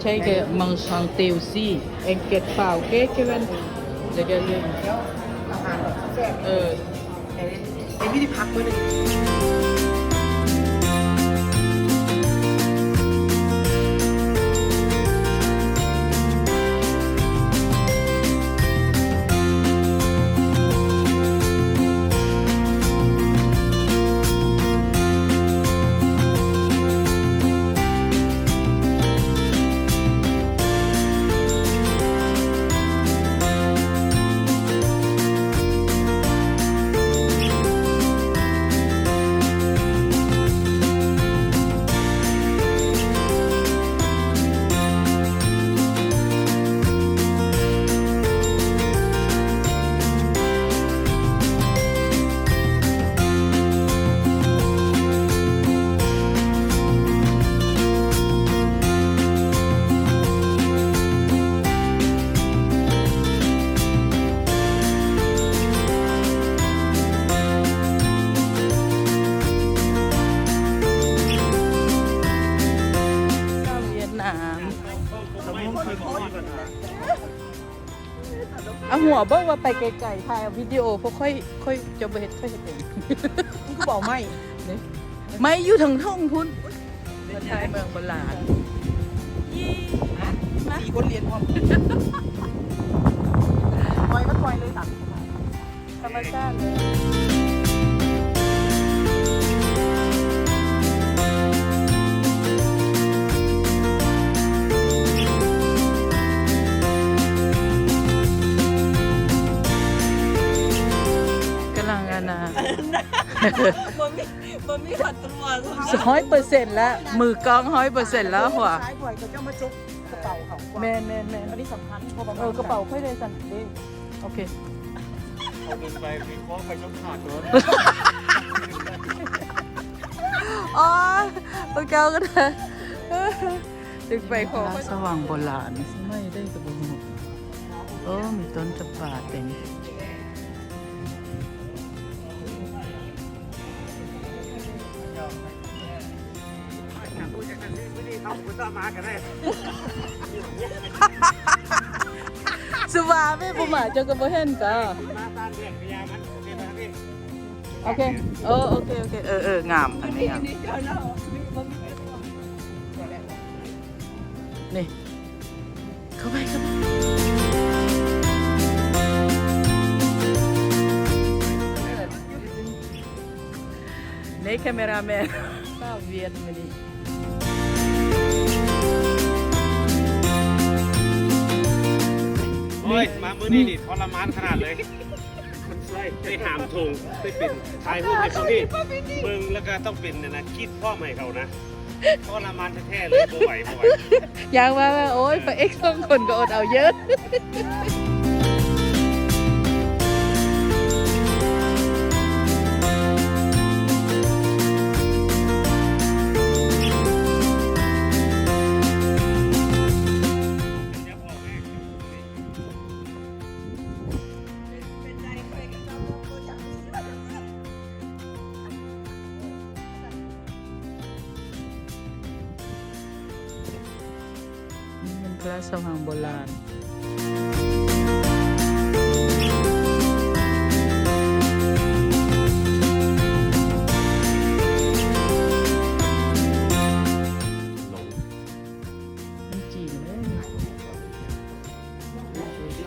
छै के mangsang aussi inquiète pas ok Kevin เดี๋ยวอาหารแซ่บไอ้ไม่ได้พักไว้เลยเอาหัวเบิ้งว่าไปไกลๆถ่ายวิดีโอพวกค่อยจะไปเห็นค่อยเห็นเองกูบอกไม่ไม่อยู่ทางท่องพุ่นมาถ่ายเมืองโบราณมีคนเรียนพร้อมปล่อยมันปล่อยเลยตัดธรรมชาติเลยมันมีผัดตัว100%แล้วมือกล้อง100%แล้วหัวซ้ายบ่อยก็จะมาจุกกระเป๋าเขาแม่อันนี้สำคัญเพราะกระเป๋าค่อยเลยสั่นดิโอเคเอาเงินไปมีคล้องไปชกขาดตัวอ๋อพวกเจ้าก็ได้ดึกไปขอสว่างโบราณไม่ได้กระบุงมีต้นจำปาเต็มสว่าไม่ประมาทเจ้าก็บ่เห็นก็โอเคโอเคงามอันนี้งามนี่เข้าไปนี่แคมราแมนข้าวเวียดมาดิโอ้ยมามื้อนี้นี่ทรมานขนาดเลยได้หามทงได้เป็นชายผู้ในคนที่มึงแล้วก็ต้องเป็นนะคิดพ่อใหม่เขานะทรมานแท้ๆเลยบ่ไหวอยากว่าโอ้ยพระเอกสองคนก็อดเอาเยอะพระสว่างโบราณมันจีนเลย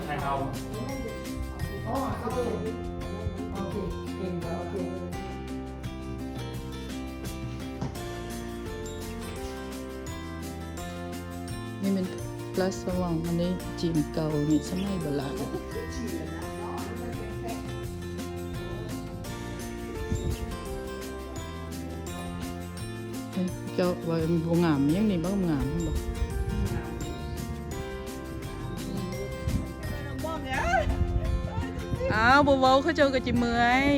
ใครเอานี่เป็นพระสว่างอันนี้จีนเก่านี่สมัยโบราณเจ้าว่าบ่งามยังนี่บ่งามบ่อ้าวบ่เว้าเขาเจ้าก็จิเมื่อย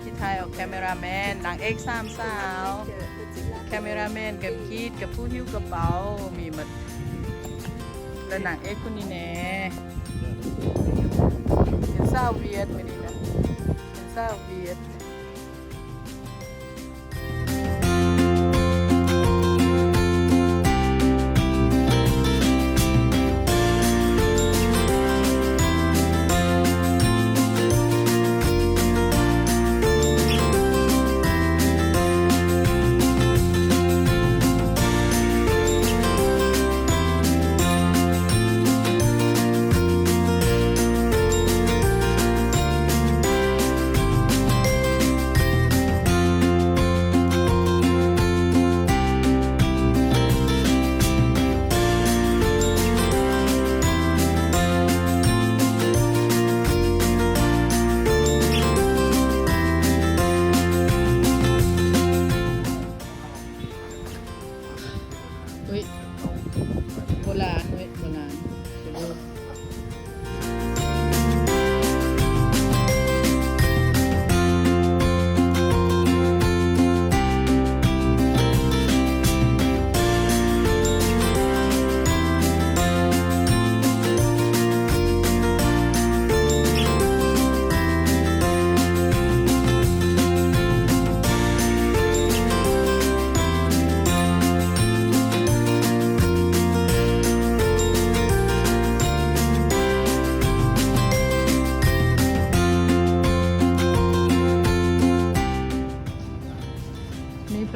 จิถ่ายออกแคมราแมนนางเอกสามสาวแคมราแมนกับคีดกับผู้หิ้วกระเป๋ามีหมดแล้วนางเอกคนนี้แน่เป็นสาวเวียดไม่ดีนะเป็นสาวเวียด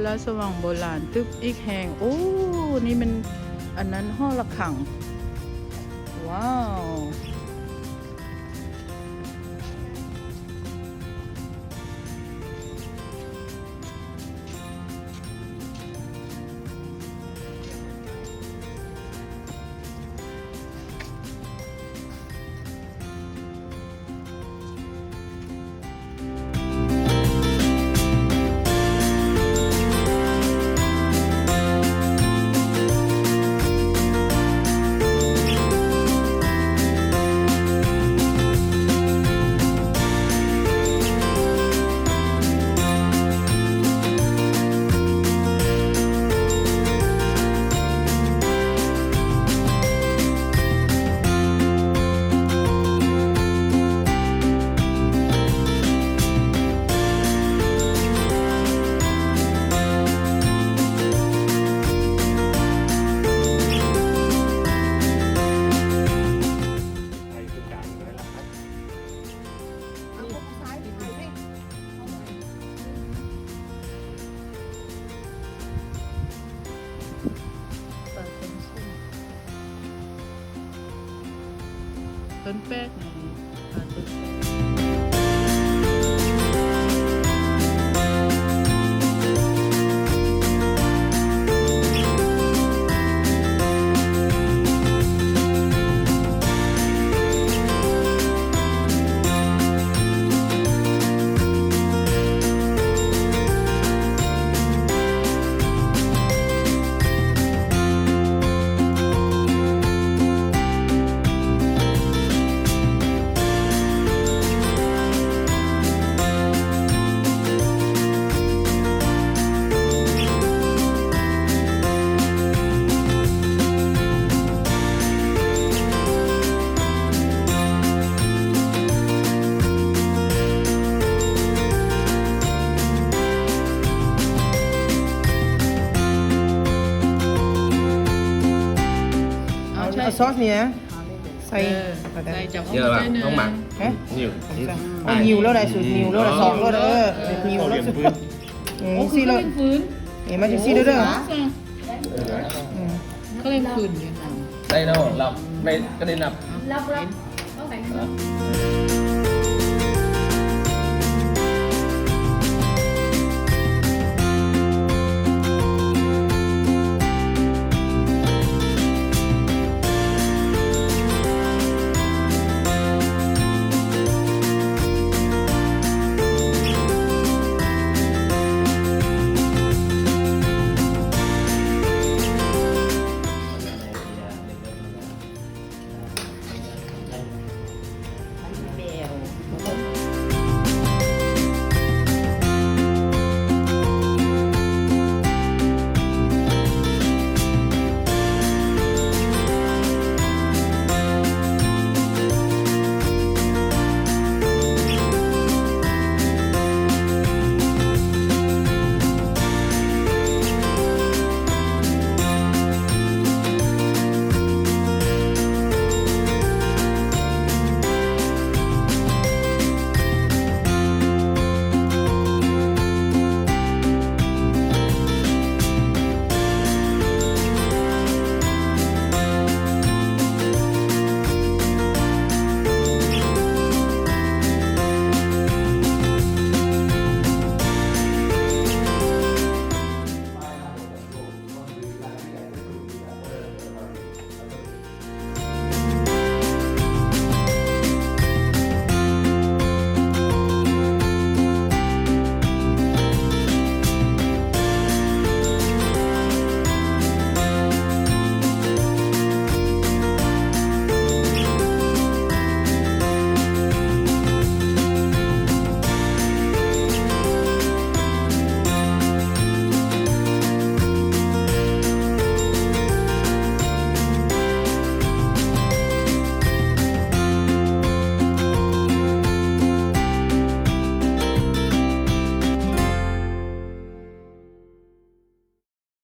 ราชวังโบราณตึกอีกแห่งโอ้นี่มันอันนั้นห้อระฆังว้าวไทยทุกอย่างเลยล่ะครับ เอาพวกซ้ายไปไหนให้ ปลาต้นส้มต้นแป๊กไงปลาต้นแป๊ก เอาซอสเนี่ยใส่ ใส่จับ เยอะป่ะต้องหมัก ฮะ นิ่ว เอานิวแล้วได้สูตรนิวแล้วได้สองแล้วเด้อนิวแล้วสุดซี่แล้วเห็นมาจากซี่เด้อ ก็เลยคืนอยู่นะ ได้แล้วหลับไม่ก็ได้หลับ รับ